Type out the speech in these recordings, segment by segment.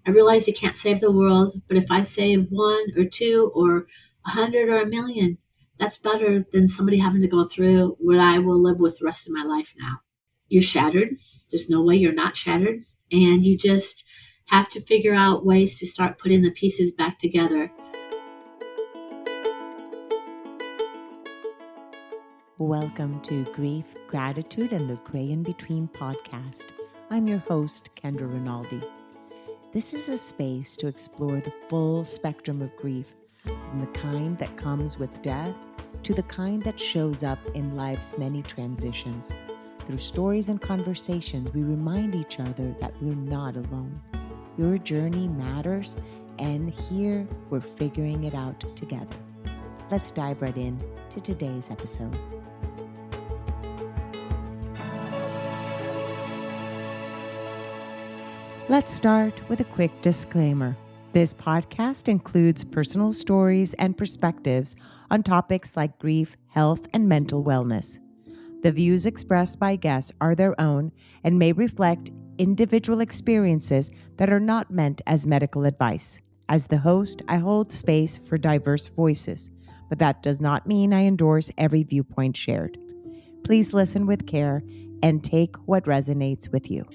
I realize you can't save the world, but if I save one or two or 100 or a million, that's better than somebody having to go through what I will live with the rest of my life now. You're shattered. There's no way you're not shattered. And you just have to figure out ways to start putting the pieces back together. Welcome to Grief, Gratitude, and the Gray in Between podcast. I'm your host, Kendra Rinaldi. This is a space to explore the full spectrum of grief, from the kind that comes with death to the kind that shows up in life's many transitions. Through stories and conversations, we remind each other that we're not alone. Your journey matters, and here we're figuring it out together. Let's dive right in to today's episode. Let's start with a quick disclaimer. This podcast includes personal stories and perspectives on topics like grief, health, and mental wellness. The views expressed by guests are their own and may reflect individual experiences that are not meant as medical advice. As the host, I hold space for diverse voices, but that does not mean I endorse every viewpoint shared. Please listen with care and take what resonates with you.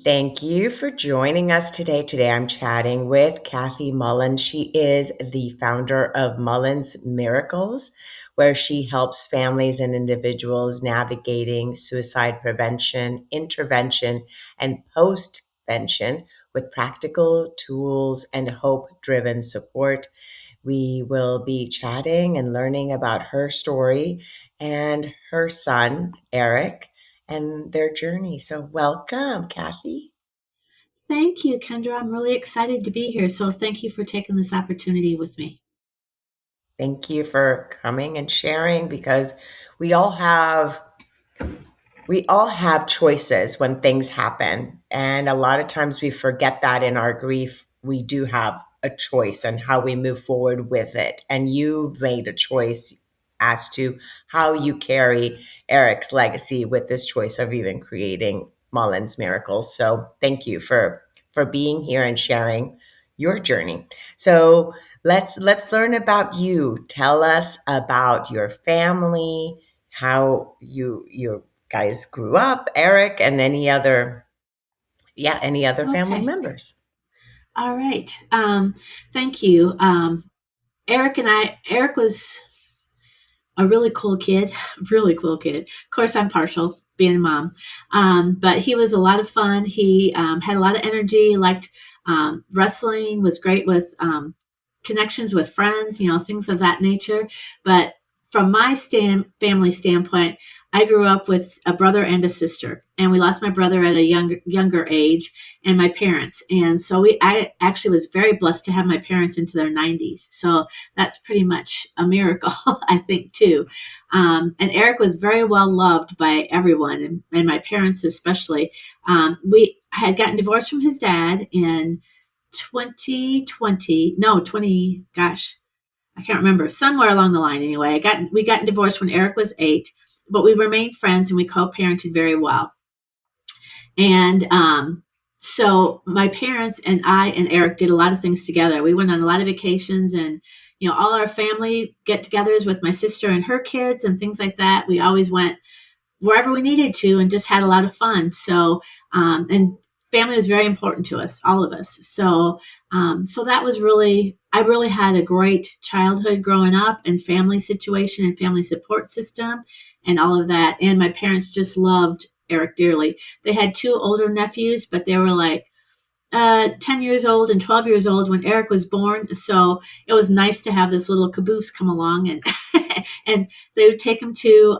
Thank you for joining us today. Today I'm chatting with Kathy Mullen. She is the founder of Mullen's Miracles, where she helps families and individuals navigating suicide prevention, intervention, and postvention with practical tools and hope-driven support. We will be chatting and learning about her story and her son, Eric, and their journey. So welcome, Kathy. Thank you, Kendra. I'm really excited to be here. So thank you for taking this opportunity with me. Thank you for coming and sharing, because we all have choices when things happen. And a lot of times we forget that in our grief, we do have a choice on how we move forward with it. And you've made a choice as to how you carry Eric's legacy with this choice of even creating Mullen's Miracles. So thank you for being here and sharing your journey. So let's learn about you. Tell us about your family, how you guys grew up, Eric, and any other family members. All right. Thank you. Eric was a really cool kid, really cool kid. Of course, I'm partial being a mom. But he was a lot of fun. He had a lot of energy, liked wrestling, was great with connections with friends, things of that nature. But from my family standpoint, I grew up with a brother and a sister, and we lost my brother at a younger age, and my parents. And so I actually was very blessed to have my parents into their 90s. So that's pretty much a miracle, I think, too. And Eric was very well loved by everyone, and my parents especially. We had gotten divorced from his dad in 2020. No, 20, gosh, I can't remember. Somewhere along the line, anyway. We got divorced when Eric was 8, but we remained friends and we co-parented very well. And so my parents and I and Eric did a lot of things together. We went on a lot of vacations, and all our family get-togethers with my sister and her kids and things like that. We always went wherever we needed to and just had a lot of fun. So and family was very important to us, all of us. So that was I really had a great childhood growing up, and family situation and family support system and all of that. And my parents just loved Eric dearly. They had 2 older nephews, but they were like 10 years old and 12 years old when Eric was born. So it was nice to have this little caboose come along, and and they would take him to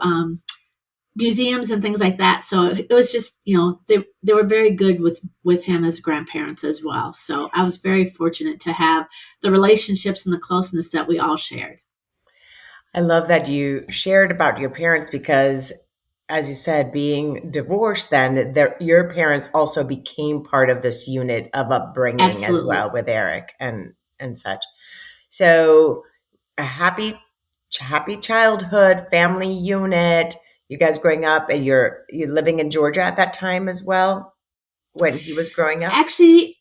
museums and things like that. So it was just, they were very good with him as grandparents as well. So I was very fortunate to have the relationships and the closeness that we all shared. I love that you shared about your parents, because, as you said, being divorced, then your parents also became part of this unit of upbringing. Absolutely. As well, with Eric and such. So a happy childhood, family unit. You guys growing up, and you're living in Georgia at that time as well when he was growing up? Actually,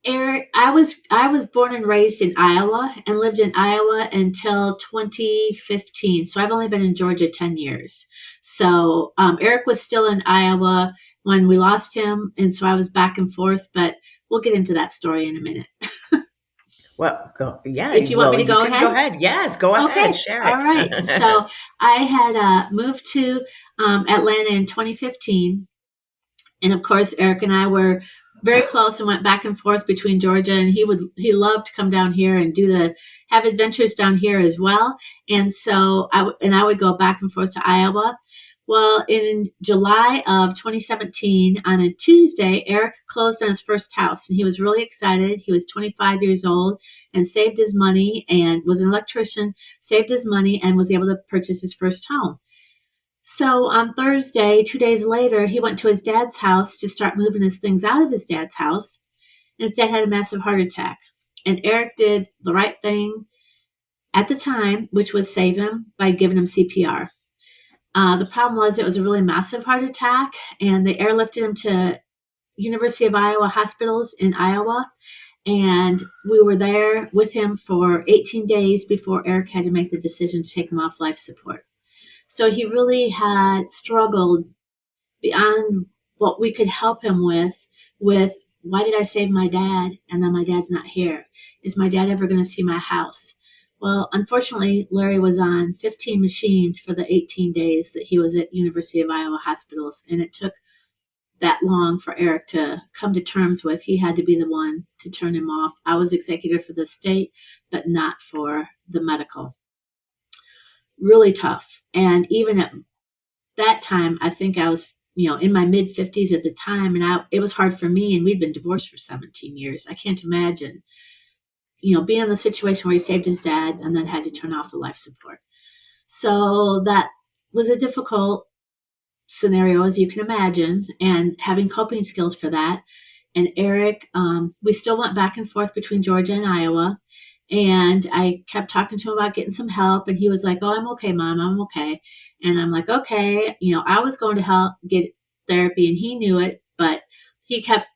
Eric I was born and raised in Iowa and lived in Iowa until 2015. So I've only been in Georgia 10 years. So Eric was still in Iowa when we lost him, and so I was back and forth. But we'll get into that story in a minute. Well, yeah. If you want me to go ahead, go ahead. Yes, go ahead. Share it. All right. So I had moved to Atlanta in 2015. And of course, Eric and I were very close and went back and forth between Georgia, and he loved to come down here and have adventures down here as well. And so I would go back and forth to Iowa. Well, in July of 2017, on a Tuesday, Eric closed on his first house, and he was really excited. He was 25 years old and saved his money and was an electrician, saved his money, and was able to purchase his first home. So on Thursday, 2 days later, he went to his dad's house to start moving his things out of his dad's house. And his dad had a massive heart attack. And Eric did the right thing at the time, which was save him by giving him CPR. The problem was it was a really massive heart attack, and they airlifted him to University of Iowa hospitals in Iowa. And we were there with him for 18 days before Eric had to make the decision to take him off life support. So he really had struggled beyond what we could help him with why did I save my dad and then my dad's not here? Is my dad ever going to see my house? Well, unfortunately, Larry was on 15 machines for the 18 days that he was at University of Iowa hospitals, and it took that long for Eric to come to terms with. He had to be the one to turn him off. I was executor for the state, but not for the medical. Really tough. And even at that time, I think I was, in my mid 50s at the time, and it was hard for me, and we'd been divorced for 17 years. I can't imagine, being in the situation where he saved his dad and then had to turn off the life support. So that was a difficult scenario, as you can imagine, and having coping skills for that. And Eric, we still went back and forth between Georgia and Iowa. And I kept talking to him about getting some help. And he was like, "Oh, I'm okay, Mom. I'm okay." And I'm like, "Okay." I was going to help get therapy, and he knew it. But he kept,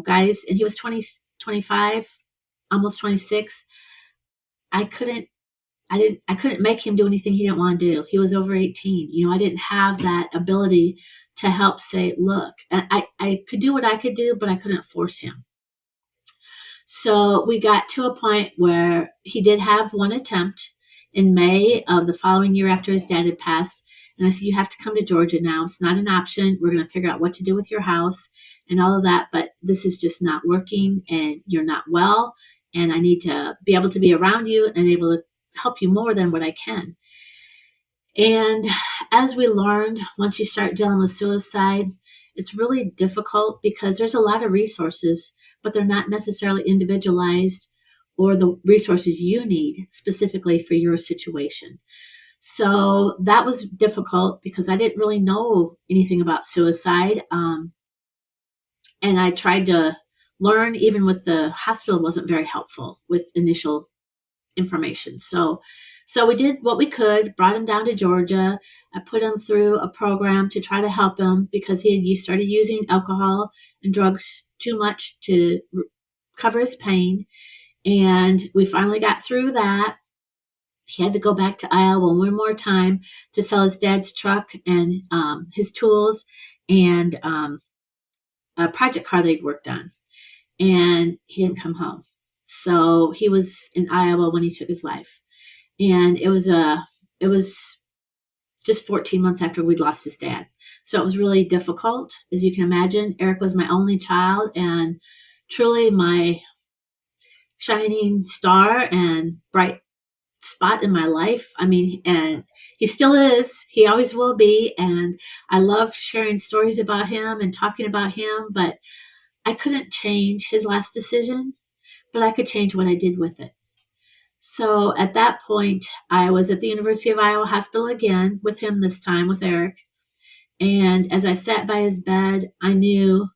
guys, and he was 20, 25, almost 26. I couldn't make him do anything he didn't want to do. He was over 18. I didn't have that ability to help say, look, I could do what I could do, but I couldn't force him. So we got to a point where he did have one attempt in May of the following year after his dad had passed. And I said, "You have to come to Georgia now. It's not an option. We're going to figure out what to do with your house and all of that. But this is just not working, and you're not well. And I need to be able to be around you and able to help you more than what I can." And as we learned, once you start dealing with suicide, it's really difficult because there's a lot of resources, but they're not necessarily individualized or the resources you need specifically for your situation. So that was difficult because I didn't really know anything about suicide. And I tried to learn, even with the hospital wasn't very helpful with initial information. So we did what we could, brought him down to Georgia. I put him through a program to try to help him because he started using alcohol and drugs too much to cover his pain. And we finally got through that. He had to go back to Iowa one more time to sell his dad's truck and his tools and a project car they'd worked on. And he didn't come home. So he was in Iowa when he took his life. And it was just 14 months after we'd lost his dad. So it was really difficult. As you can imagine, Eric was my only child and truly my shining star and bright spot in my life. I mean, and he still is. He always will be. And I love sharing stories about him and talking about him, but I couldn't change his last decision, but I could change what I did with it. So at that point, I was at the University of Iowa Hospital again with him, this time with Eric. And as I sat by his bed, I knew,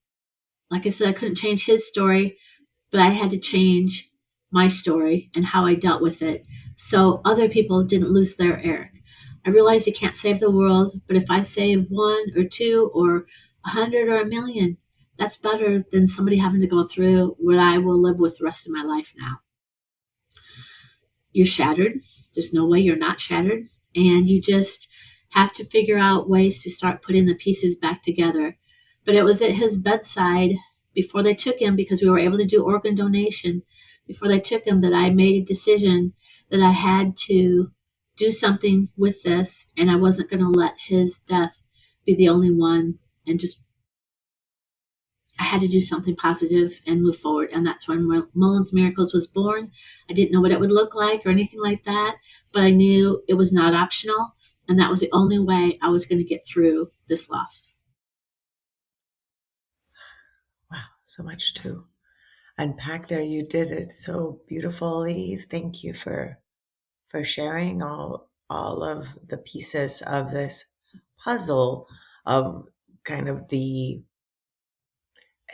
like I said, I couldn't change his story, but I had to change my story and how I dealt with it so other people didn't lose their Eric. I realized you can't save the world, but if I save one or two or 100 or 1,000,000, that's better than somebody having to go through what I will live with the rest of my life now. You're shattered. There's no way you're not shattered. And you just have to figure out ways to start putting the pieces back together. But it was at his bedside before they took him, because we were able to do organ donation, before they took him, that I made a decision that I had to do something with this, and I wasn't going to let his death be the only one, and just I had to do something positive and move forward. And that's when Mullen's Miracles was born. I didn't know what it would look like or anything like that, but I knew it was not optional. And that was the only way I was going to get through this loss. Wow, so much to unpack there. You did it so beautifully. Thank you for sharing all of the pieces of this puzzle of kind of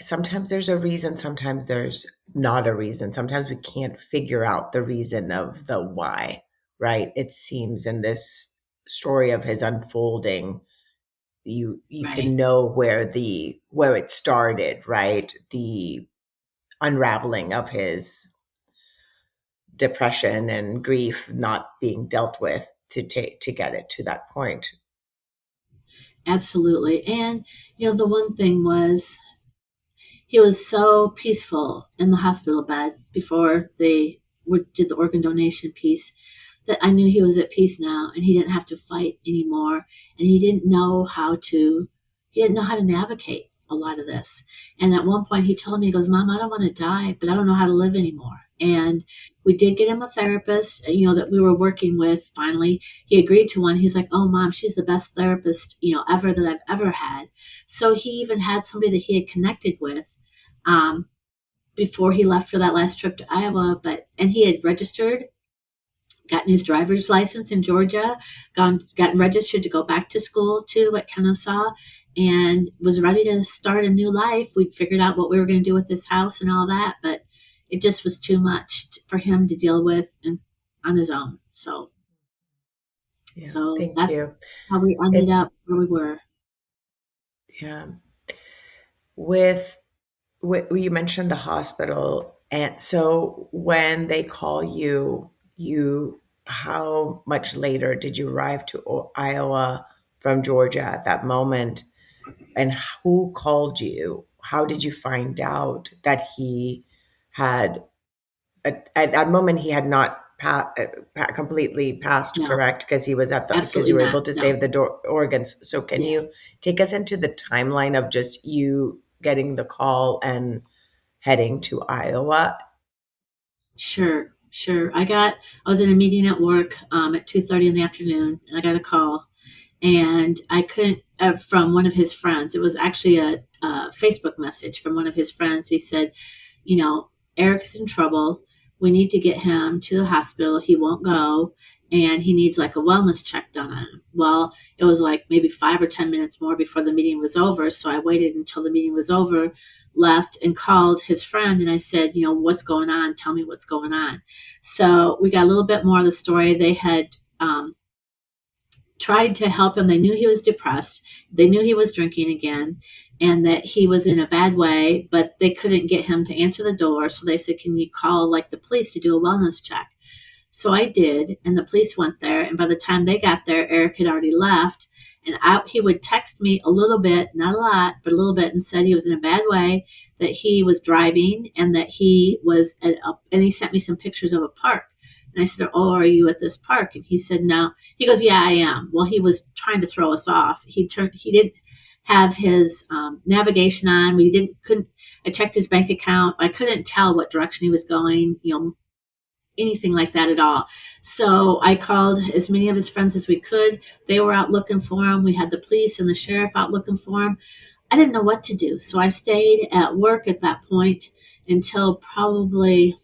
sometimes there's a reason, sometimes there's not a reason. Sometimes we can't figure out the reason of the why, right? It seems in this story of his unfolding, you Right. can know where it started, right? The unraveling of his depression and grief not being dealt with to get it to that point. Absolutely. And, the one thing was, he was so peaceful in the hospital bed before they did the organ donation piece, that I knew he was at peace now, and he didn't have to fight anymore. And he didn't know how to navigate a lot of this. And at one point he told me, he goes, Mom, I don't want to die, but I don't know how to live anymore. And we did get him a therapist, that we were working with. Finally, he agreed to one. He's like, oh, Mom, she's the best therapist, ever that I've ever had. So he even had somebody that he had connected with before he left for that last trip to Iowa. And he had registered, gotten his driver's license in Georgia, gotten registered to go back to school too at Kennesaw, and was ready to start a new life. We'd figured out what we were going to do with this house and all that, but it just was too much for him to deal with on his own. So Thank you. How we ended up where we were. Yeah. With you mentioned the hospital, and so when they call you, how much later did you arrive to Iowa from Georgia at that moment? And who called you? How did you find out that he had, at that moment, he had not completely passed, No. correct? Because he was because you were able to save the organs. So can you take us into the timeline of just you getting the call and heading to Iowa? Sure. I was in a meeting at work at 2:30 in the afternoon, and I got a call, and I couldn't, from one of his friends. It was actually a Facebook message from one of his friends. He said, Eric's in trouble. We need to get him to the hospital. He won't go, and he needs like a wellness check done on him. Well, it was like maybe 5 or 10 minutes more before the meeting was over. So I waited until the meeting was over, left, and called his friend. And I said, what's going on? Tell me what's going on. So we got a little bit more of the story. They had tried to help him. They knew he was depressed. They knew he was drinking again, and that he was in a bad way, but they couldn't get him to answer the door. So they said, can you call like the police to do a wellness check? So I did, and the police went there. And by the time they got there, Eric had already left. And he would text me a little bit, not a lot, but a little bit, and said he was in a bad way, that he was driving, and that he was and he sent me some pictures of a park. And I said, oh, are you at this park? And he said, no. He goes, yeah, I am. Well, he was trying to throw us off. He didn't have his navigation on. I checked his bank account. I couldn't tell what direction he was going, anything like that at all. So I called as many of his friends as we could. They were out looking for him. We had the police and the sheriff out looking for him. I didn't know what to do. So I stayed at work at that point until probably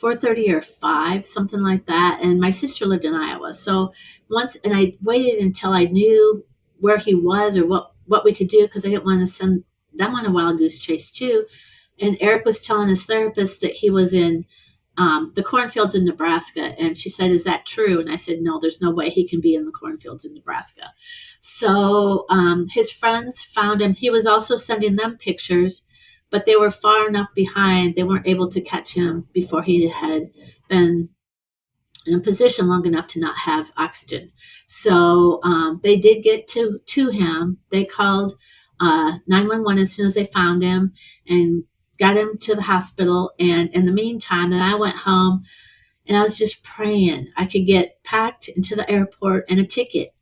4:30 or 5, something like that. And my sister lived in Iowa. So I waited until I knew where he was or what we could do, because I didn't want to send them on a wild goose chase too. And Eric was telling his therapist that he was in the cornfields in Nebraska. And she said, "Is that true?" And I said, "No, there's no way he can be in the cornfields in Nebraska." So his friends found him. He was also sending them pictures, but they were far enough behind. They weren't able to catch him before he had been in a position long enough to not have oxygen. So they did get to him. They called 911 as soon as they found him and got him to the hospital. And in the meantime, then I went home and I was just praying I could get packed into the airport and a ticket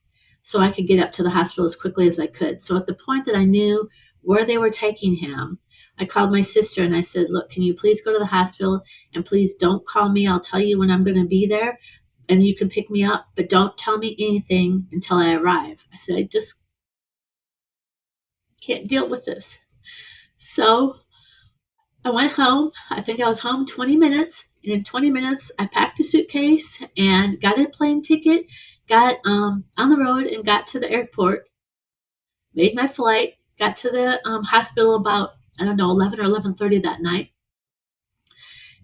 so I could get up to the hospital as quickly as I could. So at the point that I knew where they were taking him, I called my sister and I said, "Look, can you please go to the hospital and please don't call me. I'll tell you when I'm going to be there and you can pick me up, but don't tell me anything until I arrive." I said, "I just can't deal with this." So I went home. I think I was home 20 minutes. And in 20 minutes, I packed a suitcase and got a plane ticket, got on the road and got to the airport, made my flight, got to the hospital about, I don't know, 11 or 11:30 that night.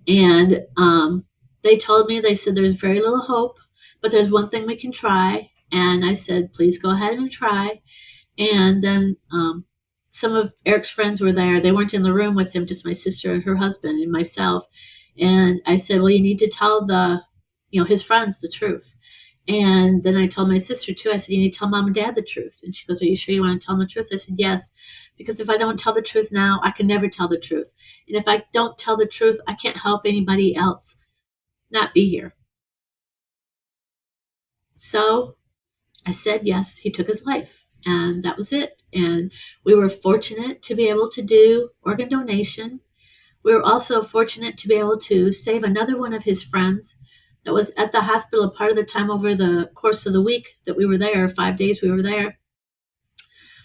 And they told me, they said, "There's very little hope, but there's one thing we can try." And I said, "Please go ahead and try." And then some of Eric's friends were there. They weren't in the room with him, just my sister and her husband and myself. And I said, "Well, you need to tell his friends the truth." And then I told my sister too, I said, "You need to tell mom and dad the truth." And she goes, "Are you sure you want to tell them the truth?" I said, "Yes, because if I don't tell the truth now, I can never tell the truth. And if I don't tell the truth, I can't help anybody else not be here." So I said, yes, he took his life. And that was it. And we were fortunate to be able to do organ donation. We were also fortunate to be able to save another one of his friends that was at the hospital part of the time over the course of the week that we were there, 5 days we were there,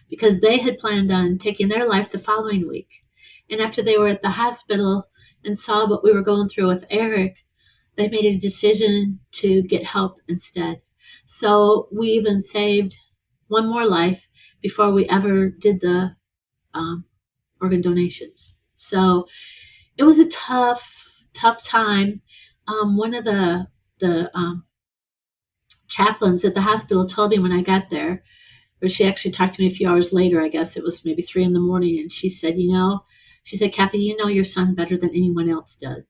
because they had planned on taking their life the following week. And after they were at the hospital and saw what we were going through with Eric, they made a decision to get help instead. So we even saved one more life before we ever did the organ donations. So it was a tough time. One of the chaplains at the hospital told me when I got there, or she actually talked to me a few hours later, I guess it was maybe 3 a.m, and she said, "Kathy, you know your son better than anyone else does,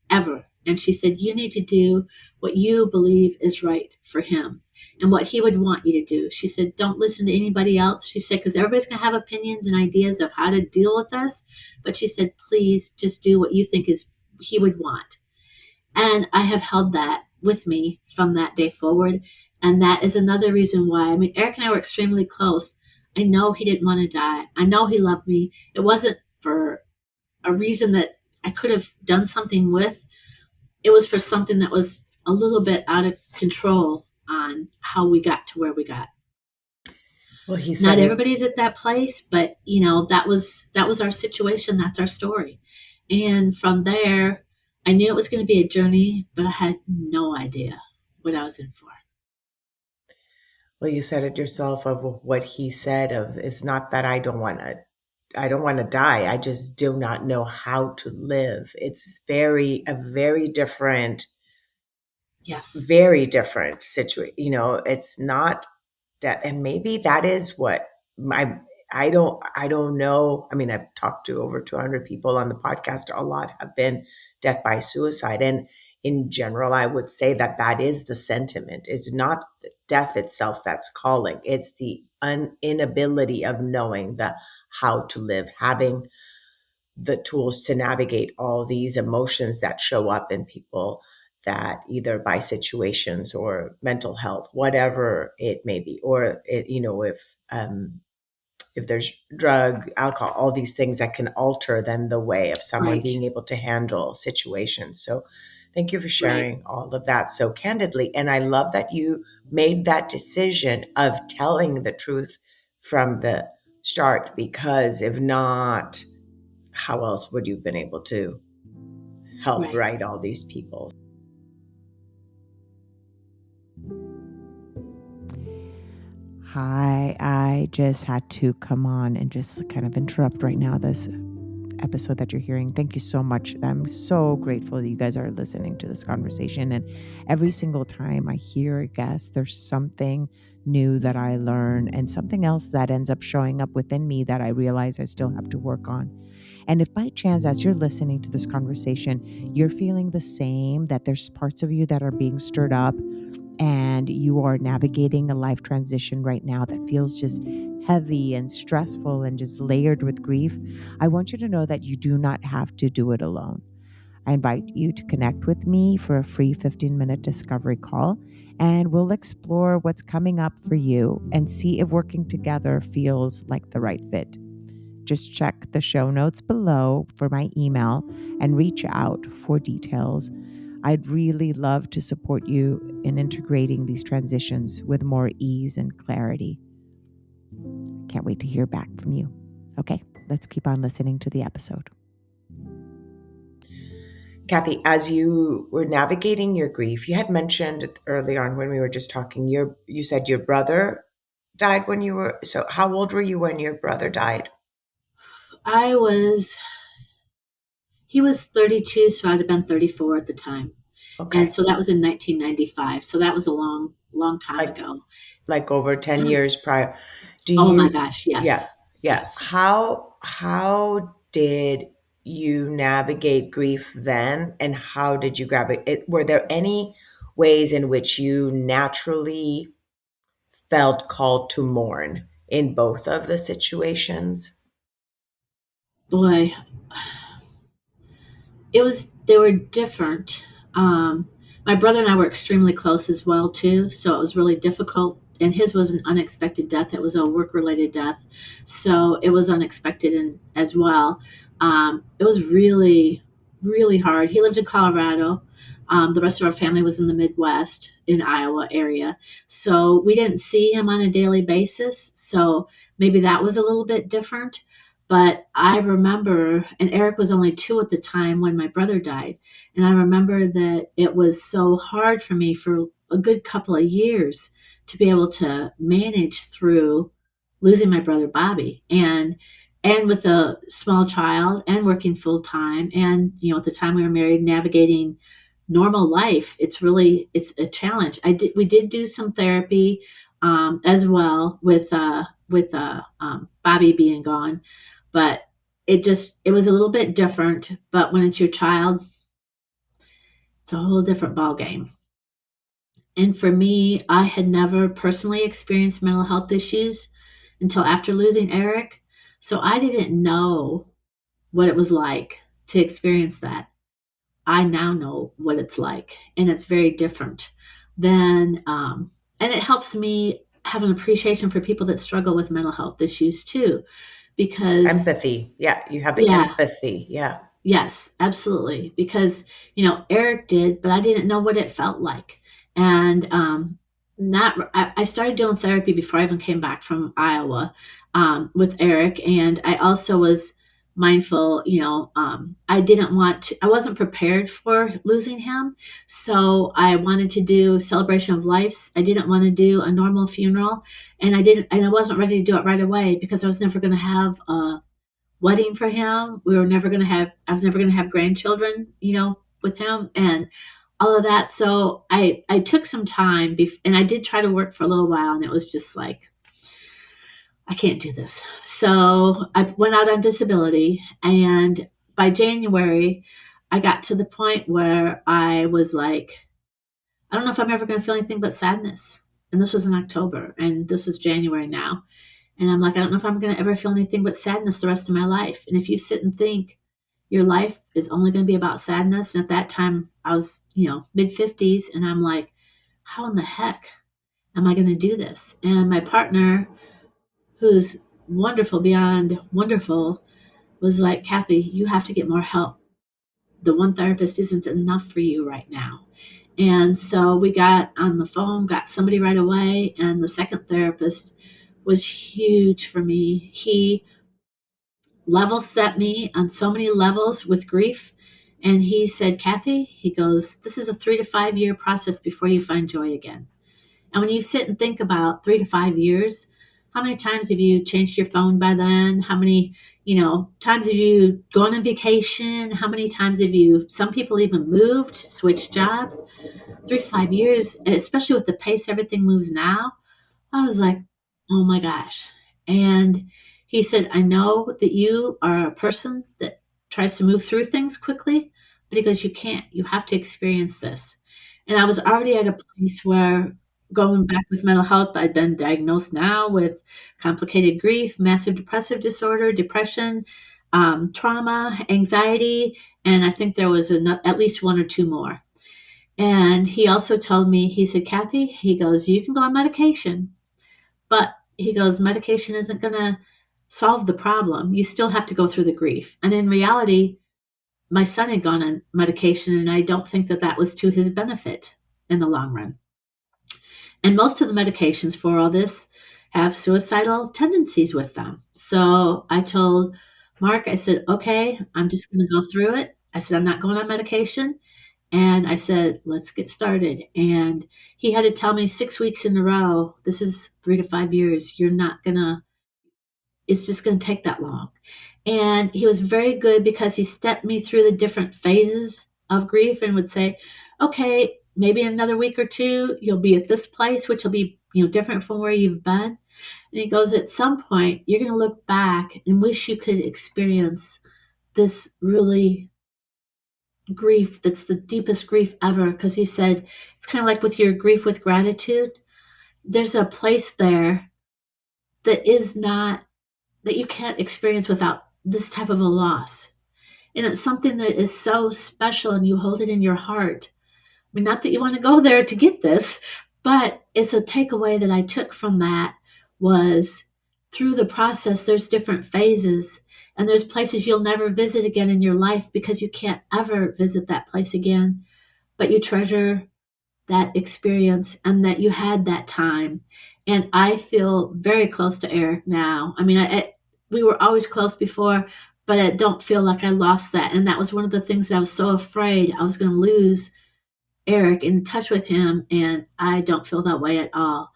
ever." And she said, "You need to do what you believe is right for him and what he would want you to do." She said, "Don't listen to anybody else." She said, "Because everybody's going to have opinions and ideas of how to deal with this." But she said, "Please just do what you think is he would want." And I have held that with me from that day forward. And that is another reason why, Eric and I were extremely close. I know he didn't want to die. I know he loved me. It wasn't for a reason that I could have done something with. It was for something that was a little bit out of control on how we got to where we got. Well, he said not everybody's at that place, but that was our situation. That's our story. And from there, I knew it was going to be a journey, but I had no idea what I was in for. Well, you said it yourself of what he said of, it's not that I don't want to die. I just do not know how to live. It's a very different, yes, very different situation. It's not that, and maybe that is what I don't know. I've talked to over 200 people on the podcast. A lot have been death by suicide. And in general, I would say that is the sentiment. It's not the death itself that's calling. It's the inability of knowing how to live, having the tools to navigate all these emotions that show up in people, that either by situations or mental health, whatever it may be, or if there's drug, alcohol, all these things that can alter then the way of someone right. being able to handle situations. So thank you for sharing all of that so candidly. And I love that you made that decision of telling the truth from the start, because if not, how else would you have been able to help right all these people? Hi, I just had to come on and just kind of interrupt right now. This episode that you're hearing. Thank you so much. I'm so grateful that you guys are listening to this conversation. And every single time I hear a guest, there's something new that I learn and something else that ends up showing up within me that I realize I still have to work on. And if by chance, as you're listening to this conversation, you're feeling the same, that there's parts of you that are being stirred up and you are navigating a life transition right now that feels just heavy and stressful and just layered with grief, I want you to know that you do not have to do it alone. I invite you to connect with me for a free 15-minute discovery call, and we'll explore what's coming up for you and see if working together feels like the right fit. Just check the show notes below for my email and reach out for details. I'd really love to support you in integrating these transitions with more ease and clarity. Can't wait to hear back from you. Okay, let's keep on listening to the episode. Kathy, as you were navigating your grief, you had mentioned early on when we were just talking, you said your brother died when you were, so how old were you when your brother died? He was 32, so I'd have been 34 at the time. Okay. And so that was in 1995. So that was a long, long time ago. Like over 10 years prior. Oh my gosh, yes. Yeah. Yes. How did you navigate grief then, and how did you grab it? Were there any ways in which you naturally felt called to mourn in both of the situations? Boy, they were different. My brother and I were extremely close as well too, so it was really difficult. And his was an unexpected death. It was a work-related death, so it was unexpected as well. It was really, really hard. He lived in Colorado. The rest of our family was in the Midwest, in Iowa area, so we didn't see him on a daily basis. So maybe that was a little bit different. But I remember, and Eric was only 2 at the time when my brother died. And I remember that it was so hard for me for a good couple of years to be able to manage through losing my brother Bobby, and with a small child and working full time. And, at the time we were married, navigating normal life, it's a challenge. We did do some therapy, as well with Bobby being gone. But it was a little bit different. But when it's your child, it's a whole different ballgame. And for me, I had never personally experienced mental health issues until after losing Eric. So I didn't know what it was like to experience that. I now know what it's like, and it's very different than, and it helps me have an appreciation for people that struggle with mental health issues too. Because empathy. Yeah, you have the empathy. Yeah. Yes, absolutely. Because, Eric did, but I didn't know what it felt like. And I started doing therapy before I even came back from Iowa, with Eric. And I also was mindful, I wasn't prepared for losing him. So I wanted to do celebration of life. I didn't want to do a normal funeral, and I wasn't ready to do it right away because I was never going to have a wedding for him. I was never going to have grandchildren, with him and all of that. So I took some time and I did try to work for a little while, and it was just like, I can't do this. So I went out on disability, and by January, I got to the point where I was like, I don't know if I'm ever going to feel anything but sadness. And this was in October, and this is January now. And I'm like, I don't know if I'm going to ever feel anything but sadness the rest of my life. And if you sit and think your life is only going to be about sadness. And at that time I was, mid 50s, and I'm like, how in the heck am I going to do this? And my partner, who's wonderful, beyond wonderful, was like, Kathy, you have to get more help. The one therapist isn't enough for you right now. And so we got on the phone, got somebody right away. And the second therapist was huge for me. He level set me on so many levels with grief. And he said, Kathy, he goes, this is a 3 to 5 year process before you find joy again. And when you sit and think about 3 to 5 years, how many times have you changed your phone by then? How many, times have you gone on vacation? How many times have you, some people even moved, switched jobs? 3 to 5 years, especially with the pace everything moves now. I was like, oh my gosh. And he said, I know that you are a person that tries to move through things quickly, but he goes, you can't, you have to experience this. And I was already at a place where, going back with mental health, I'd been diagnosed now with complicated grief, massive depressive disorder, depression, trauma, anxiety, and I think there was at least one or two more. And he also told me, he said, Kathy, he goes, you can go on medication, but he goes, medication isn't going to solve the problem. You still have to go through the grief. And in reality, my son had gone on medication, and I don't think that that was to his benefit in the long run. And most of the medications for all this have suicidal tendencies with them. So I told Mark, I said, okay, I'm just going to go through it. I said, I'm not going on medication. And I said, let's get started. And he had to tell me 6 weeks in a row, this is 3 to 5 years. You're not going to, it's just going to take that long. And he was very good because he stepped me through the different phases of grief and would say, okay, maybe in another week or two, you'll be at this place, which will be, different from where you've been. And he goes, at some point, you're going to look back and wish you could experience this really grief that's the deepest grief ever. Because he said, it's kind of like with your grief with gratitude. There's a place there that is not, that you can't experience without this type of a loss. And it's something that is so special, and you hold it in your heart. I mean, not that you want to go there to get this, but it's a takeaway that I took from that was, through the process, there's different phases, and there's places you'll never visit again in your life because you can't ever visit that place again. But you treasure that experience and that you had that time. And I feel very close to Eric now. I mean, we were always close before, but I don't feel like I lost that. And that was one of the things that I was so afraid I was going to lose Eric, in touch with him. And I don't feel that way at all.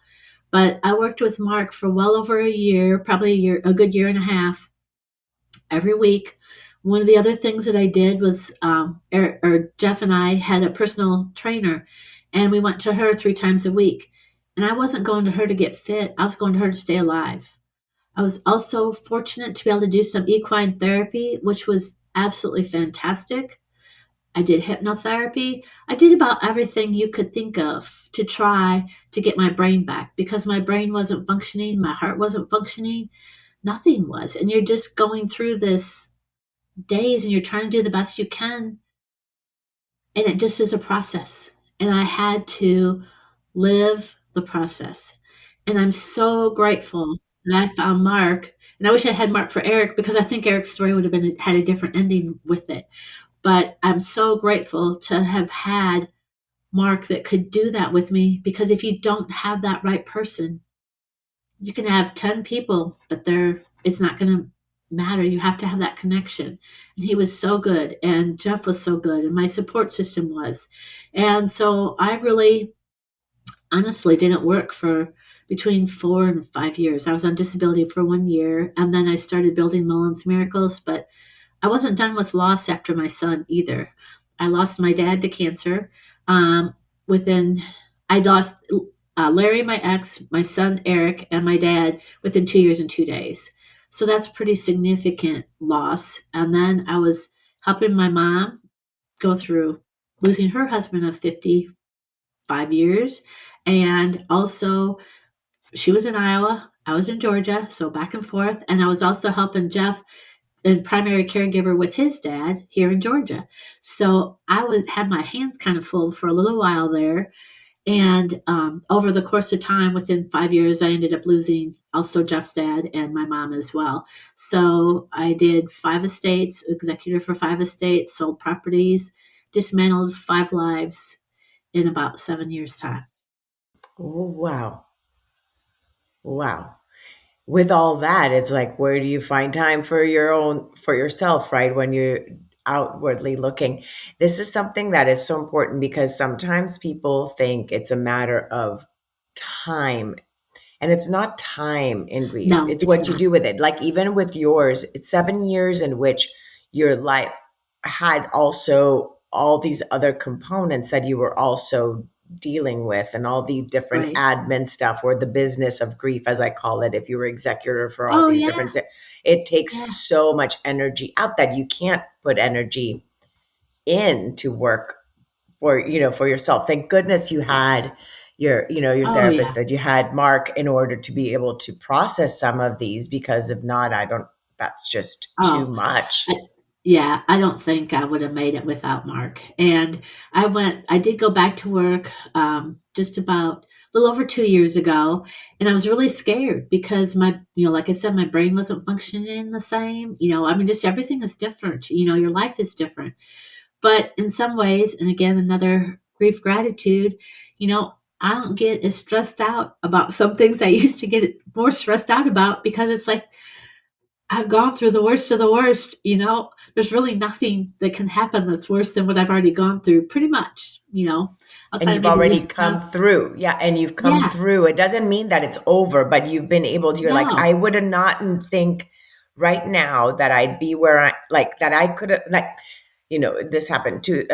But I worked with Mark for well over a year, probably a good year and a half, every week. One of the other things that I did was, Jeff and I had a personal trainer, and we went to her 3 times a week. And I wasn't going to her to get fit. I was going to her to stay alive. I was also fortunate to be able to do some equine therapy, which was absolutely fantastic. I did hypnotherapy. I did about everything you could think of to try to get my brain back, because my brain wasn't functioning, my heart wasn't functioning, nothing was. And you're just going through this days and you're trying to do the best you can. And it just is a process. And I had to live the process. And I'm so grateful that I found Mark. And I wish I had Mark for Eric, because I think Eric's story would have had a different ending with it. But I'm so grateful to have had Mark that could do that with me, because if you don't have that right person, you can have 10 people, but it's not going to matter. You have to have that connection. And he was so good, and Jeff was so good, and my support system was. And so I really honestly didn't work for between 4 and 5 years. I was on disability for 1 year, and then I started building Mullen's Miracles, but I wasn't done with loss after my son either. I lost my dad to cancer. I lost Larry, my ex, my son Eric, and my dad within 2 years and 2 days. So that's pretty significant loss. And then I was helping my mom go through losing her husband of 55 years. And also, she was in Iowa, I was in Georgia, so back and forth. And I was also helping Jeff, and primary caregiver with his dad here in Georgia. So I had my hands kind of full for a little while there. And over the course of time, within 5 years, I ended up losing also Jeff's dad and my mom as well. So I did 5 estates, executor for 5 estates, sold properties, dismantled 5 lives in about 7 years' time. Oh, wow. Wow. With all that, it's like, where do you find time for yourself, right? When you're outwardly looking. This is something that is so important, because sometimes people think it's a matter of time. And it's not time in grief. No, It's it's what you not. do with it. Like even with yours, it's 7 years in which your life had also all these other components that you were also dealing with, and all the different Right. admin stuff, or the business of grief, as I call it, if you were executor for all Oh, these yeah. different, it takes Yeah. so much energy out that you can't put energy in to work for, for yourself. Thank goodness you had your Oh, therapist, yeah. that you had Mark, in order to be able to process some of these, because if not, that's just too Oh, much. I, yeah, I don't think I would have made it without Mark. And I did go back to work just about a little over 2 years ago. And I was really scared because like I said, my brain wasn't functioning the same. I mean, just everything is different. Your life is different. But in some ways, and again, another grief gratitude, I don't get as stressed out about some things I used to get more stressed out about, because it's like, I've gone through the worst of the worst. There's really nothing that can happen that's worse than what I've already gone through, pretty much, And outside of you've maybe already losing come stuff. through. Yeah. And you've come Yeah, through. It doesn't mean that it's over, but you've been able to, you're like, I no. would have not think right now that I'd be where that I could have, this happened to,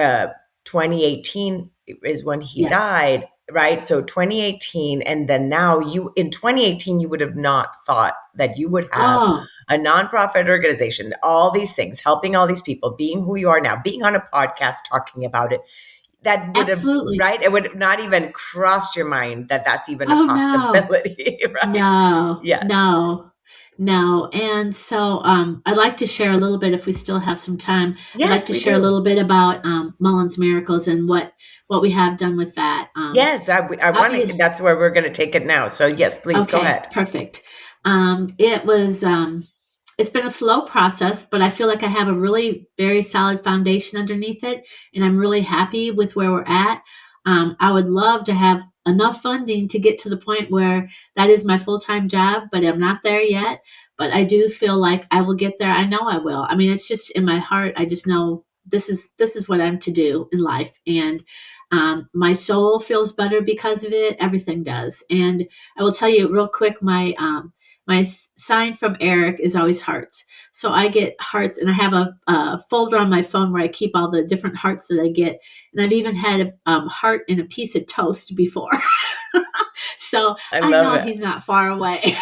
2018 is when he Yes. died, right? So 2018. And then now in 2018, you would have not thought that you would have Oh, a nonprofit organization, all these things, helping all these people, being who you are now, being on a podcast, talking about it. That would have, absolutely. right? It would not even crossed your mind that that's even a Oh, no. possibility, right? No, Yes. no, no. And so I'd like to share a little bit, if we still have some time, I'd like Yes, to we share a do. little bit about Mullen's Miracles and what we have done with that. Yes, I want to, Obvious, that's where we're going to take it now. So yes, please go okay, ahead. perfect. It's been a slow process, but I feel like I have a really very solid foundation underneath it, and I'm really happy with where we're at. I would love to have enough funding to get to the point where that is my full-time job, but I'm not there yet. But I do feel like I will get there. I know I will. I mean, it's just in my heart. I just know this is what I'm to do in life, and my soul feels better because of it. Everything does. And I will tell you real quick, my sign from Eric is always hearts. So I get hearts, and I have a folder on my phone where I keep all the different hearts that I get. And I've even had a heart in a piece of toast before. So I I love know it. he's not far away.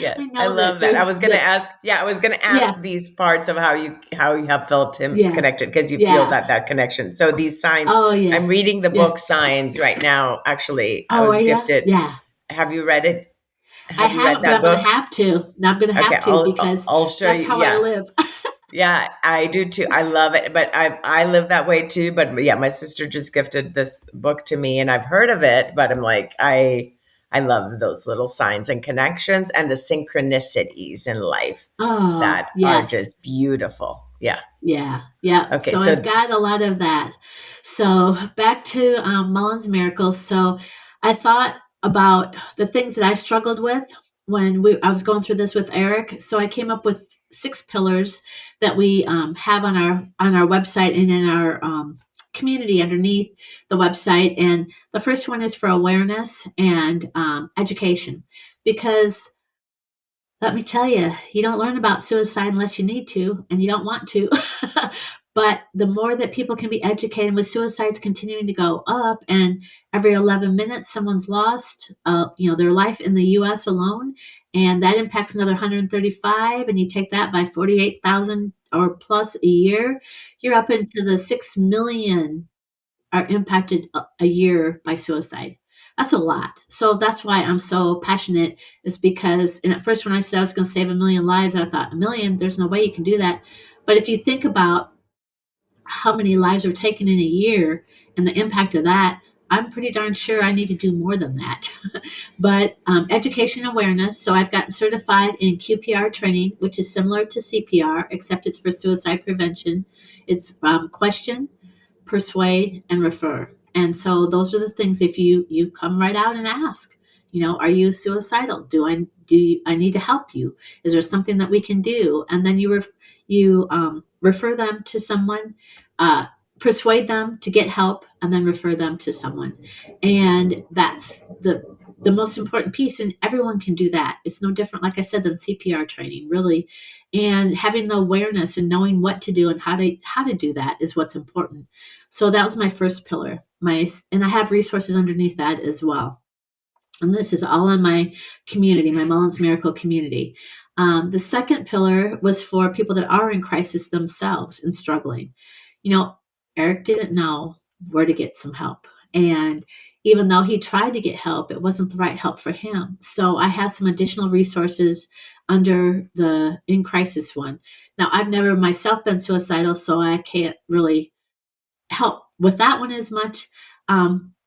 Yes, I I know that love that. I there's was going to that. ask, yeah, I was going to ask Yeah, these parts of how you have felt him yeah, connected, because you feel yeah. that connection. So these signs, Oh, yeah, I'm reading the yeah. book Signs right now. Actually, I Oh, are was you? gifted. Yeah. Have you read it? I Have you read haven't, but that I'm going to book? have to. Now I'm going to Okay, have to, because I'll show that's you. how I Yeah. live. Yeah, I do too. I love it, but I live that way too. But yeah, my sister just gifted this book to me, and I've heard of it, but I'm like, I love those little signs and connections and the synchronicities in life Oh, that are yes. just beautiful. Yeah. Yeah, yeah. Okay, So I've so got a lot of that. So back to Mullen's Miracles. So I thought about the things that I struggled with when I was going through this with Eric. So I came up with 6 pillars that we have on our website and in our community underneath the website. And the first one is for awareness and education, because let me tell you, you don't learn about suicide unless you need to, and you don't want to. But the more that people can be educated, with suicides continuing to go up, and every 11 minutes someone's lost, their life in the U.S. alone, and that impacts another 135, and you take that by 48,000 or plus a year, you're up into the 6 million are impacted a year by suicide. That's a lot. So that's why I'm so passionate, is because, and at first when I said I was going to save 1 million lives, I thought, 1 million, there's no way you can do that. But if you think about how many lives are taken in a year and the impact of that, I'm pretty darn sure I need to do more than that. But education awareness. So I've gotten certified in QPR training, which is similar to CPR, except it's for suicide prevention. It's question, persuade, and refer. And so those are the things. If you come right out and ask, are you suicidal? I need to help you? Is there something that we can do? And then you refer them to someone, uh, persuade them to get help, and then refer them to someone. And that's the most important piece, and everyone can do that. It's no different, like I said, than CPR training, really. And having the awareness and knowing what to do and how to do that is what's important. So that was my first pillar. And I have resources underneath that as well. And this is all on my community, my Mullen's Miracle community. The second pillar was for people that are in crisis themselves and struggling. Eric didn't know where to get some help. And even though he tried to get help, it wasn't the right help for him. So I have some additional resources under the in crisis one. Now, I've never myself been suicidal, so I can't really help with that one as much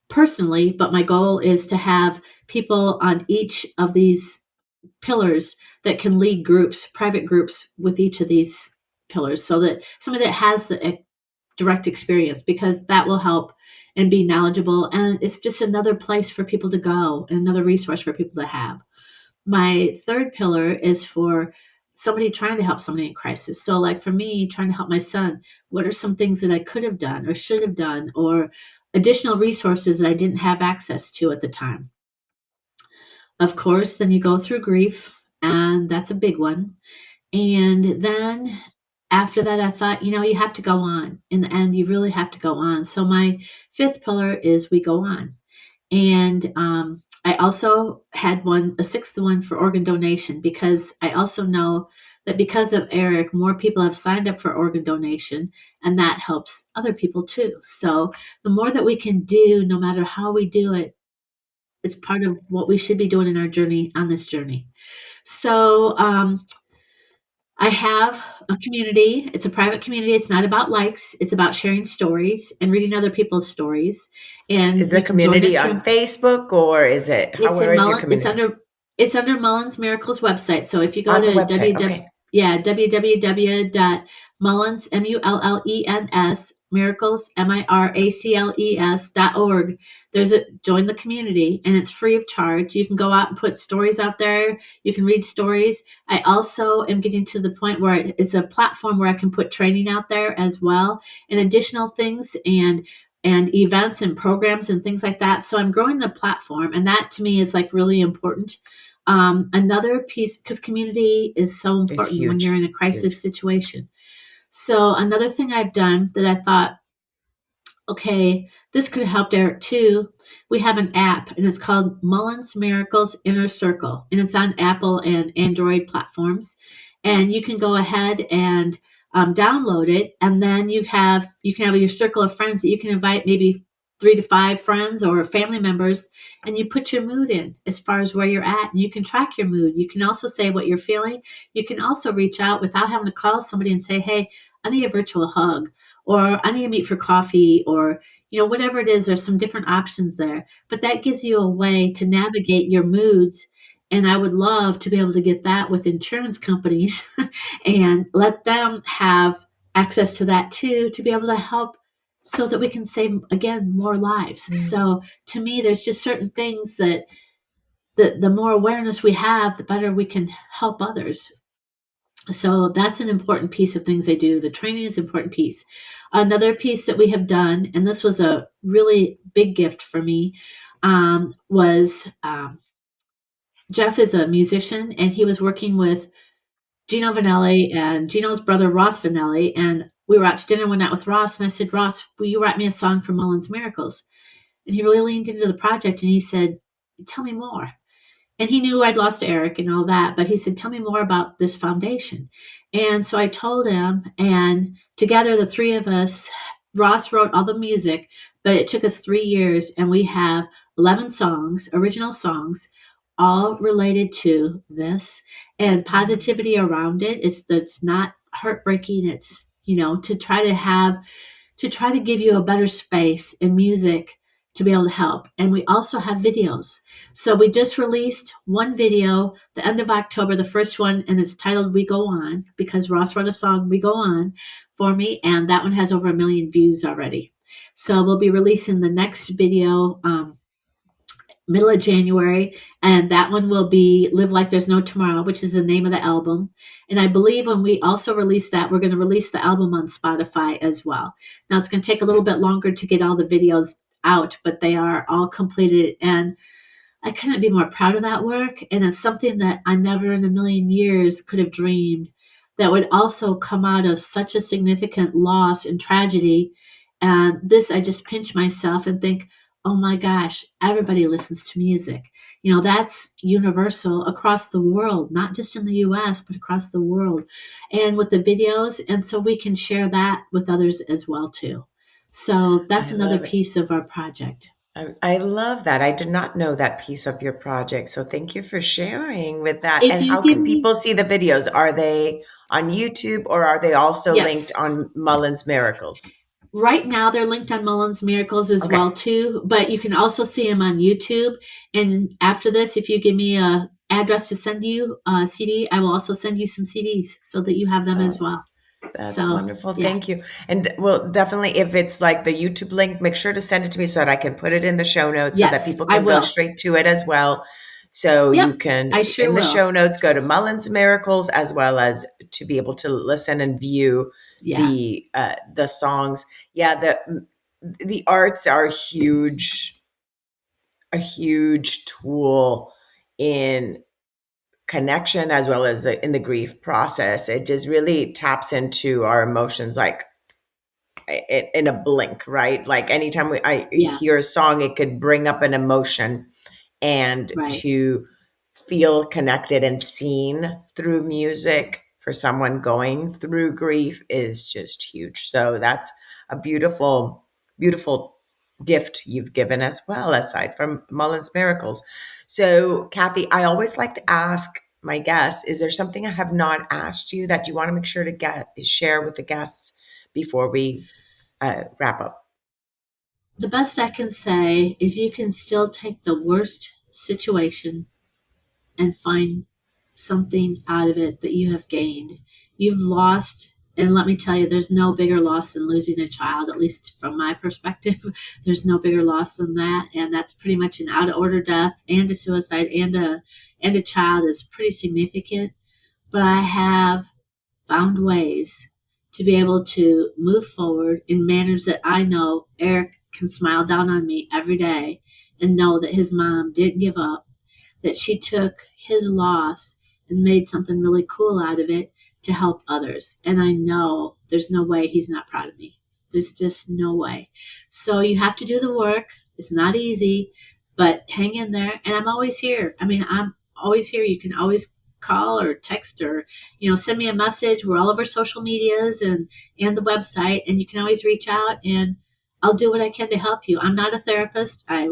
personally, but my goal is to have people on each of these pillars that can lead groups, private groups with each of these pillars, so that somebody that has the direct experience, because that will help and be knowledgeable. And it's just another place for people to go and another resource for people to have. My third pillar is for somebody trying to help somebody in crisis. So like for me, trying to help my son, what are some things that I could have done or should have done, or additional resources that I didn't have access to at the time? Of course, then you go through grief, and that's a big one. And then after that, I thought, you have to go on. In the end, you really have to go on. So my fifth pillar is we go on. And I also had a sixth one for organ donation, because I also know that because of Eric, more people have signed up for organ donation, and that helps other people too. So the more that we can do, no matter how we do it, it's part of what we should be doing in our journey, on this journey. So I have a community. It's a private community. It's not about likes. It's about sharing stories and reading other people's stories. And is the community on Facebook, or is it? Where is your community? It's under Mullen's Miracles website. So if you go to www.mullens, MULLENS, miracles, MIRACLES.org. There's join the community, and it's free of charge. You can go out and put stories out there. You can read stories. I also am getting to the point where it's a platform where I can put training out there as well, and additional things and events and programs and things like that. So I'm growing the platform, and that to me is like really important. Another piece, because community is so important when you're in a crisis situation. So another thing I've done that I thought, okay, this could help Eric too. We have an app, and it's called Mullen's Miracles Inner Circle, and it's on Apple and Android platforms. And you can go ahead and download it, and then you can have your circle of friends that you can invite, maybe 3 to 5 friends or family members, and you put your mood in as far as where you're at, and you can track your mood. You can also say what you're feeling. You can also reach out without having to call somebody and say, hey, I need a virtual hug, or I need to meet for coffee, or whatever it is. There's some different options there, but that gives you a way to navigate your moods. And I would love to be able to get that with insurance companies and let them have access to that too, to be able to help, so that we can save, again, more lives. So to me, there's just certain things that the more awareness we have, the better we can help others. So that's an important piece of things I do. The training is an important piece. Another piece that we have done, and this was a really big gift for me, was Jeff is a musician, and he was working with Gino Vanelli and Gino's brother, Ross Vanelli. And we were out to dinner one night with Ross, and I said, Ross, will you write me a song for Mullen's Miracles? And he really leaned into the project, and he said, tell me more. And he knew I'd lost Eric and all that, but he said, tell me more about this foundation. And so I told him, and together, the three of us, Ross wrote all the music, but it took us 3 years, and we have 11 songs, original songs, all related to this, and positivity around it. It's not heartbreaking. It's, to try to give you a better space in music to be able to help. And we also have videos. So we just released one video the end of October, the first one, and it's titled We Go On, because Ross wrote a song, We Go On, for me, and that one has over 1 million views already. So we'll be releasing the next video middle of January, and that one will be Live Like There's No Tomorrow, which is the name of the album. And I believe when we also release that, we're going to release the album on Spotify as well. Now, it's going to take a little bit longer to get all the videos out, but they are all completed. And I couldn't be more proud of that work. And it's something that I never in a million years could have dreamed that would also come out of such a significant loss and tragedy. And this, I just pinch myself and think, oh my gosh, everybody listens to music. That's universal across the world, not just in the US, but across the world. And with the videos, and so we can share that with others as well too. So that's I another love it. piece of our project. I love that. I did not know that piece of your project. So thank you for sharing with that. If And you how give can me, people see the videos? Are they on YouTube or are they also linked yes, on Mullen's Miracles? right now they're linked on Mullen's Miracles as Okay. well too, but you can also see them on YouTube. And after this, if you give me a address to send you a CD, I will also send you some CDs so that you have them as Oh, well. that's So wonderful. yeah, Thank you. And well, definitely if it's like the YouTube link, make sure to send it to me so that I can put it in the show notes so that yes, people I can go will. straight to it as well. So Yep, you can, I sure in the will. show notes, go to Mullen's Miracles as well as to be able to listen and view Yeah, the songs. Yeah, the arts are a huge tool in connection as well as in the grief process. It just really taps into our emotions like in a blink, right? Like anytime I yeah, hear a song, it could bring up an emotion, and right. to feel connected and seen through music for someone going through grief is just huge. So that's a beautiful, beautiful gift you've given as well, aside from Mullen's Miracles. So, Kathy, I always like to ask my guests, is there something I have not asked you that you want to make sure to share with the guests before we wrap up? The best I can say is you can still take the worst situation and find something out of it that you have gained. You've lost, and let me tell you, there's no bigger loss than losing a child, at least from my perspective. There's no bigger loss than that. And that's pretty much an out of order death and a suicide and a child is pretty significant. But I have found ways to be able to move forward in manners that I know Eric can smile down on me every day and know that his mom didn't give up, that she took his loss and made something really cool out of it to help others. And I know there's no way he's not proud of me. There's just no way. So you have to do the work. It's not easy, but hang in there. And I'm always here. I mean, I'm always here. You can always call or text or send me a message. We're all over social medias and the website, and you can always reach out and I'll do what I can to help you. I'm not a therapist. I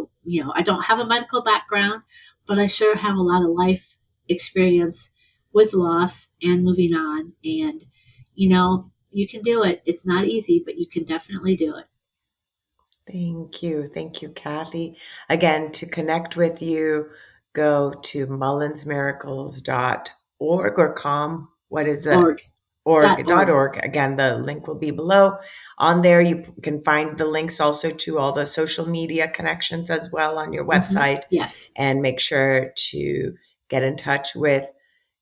don't have a medical background, but I sure have a lot of life experience with loss and moving on. And, you can do it. It's not easy, but you can definitely do it. Thank you. Thank you, Kathy. Again, to connect with you, go to mullensmiracles.org or com. What is the Org. org.org? .org. Org. Again, the link will be below. On there, you can find the links also to all the social media connections as well on your website. Yes. And make sure to get in touch with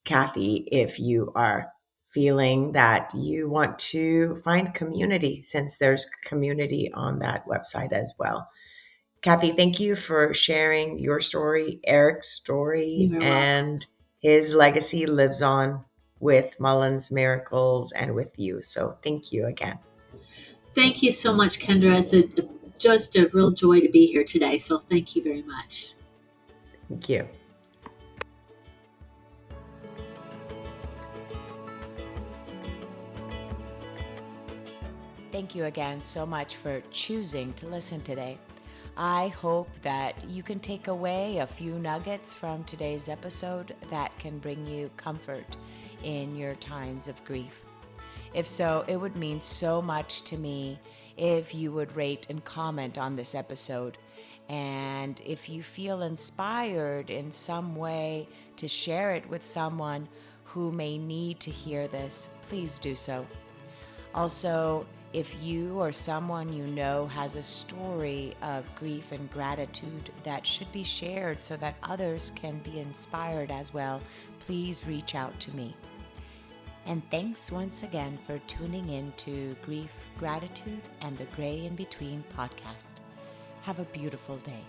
Kathy if you are feeling that you want to find community, since there's community on that website as well. Kathy, thank you for sharing your story, Eric's story, You are welcome. and his legacy lives on with Mullen's Miracles and with you. So thank you again. Thank you so much, Kendra. It's just a real joy to be here today. So thank you very much. Thank you. Thank you again so much for choosing to listen today. I hope that you can take away a few nuggets from today's episode that can bring you comfort in your times of grief. If so, it would mean so much to me if you would rate and comment on this episode. And if you feel inspired in some way to share it with someone who may need to hear this, please do so. Also, if you or someone you know has a story of grief and gratitude that should be shared so that others can be inspired as well, please reach out to me. And thanks once again for tuning in to Grief, Gratitude, and the Gray in Between podcast. Have a beautiful day.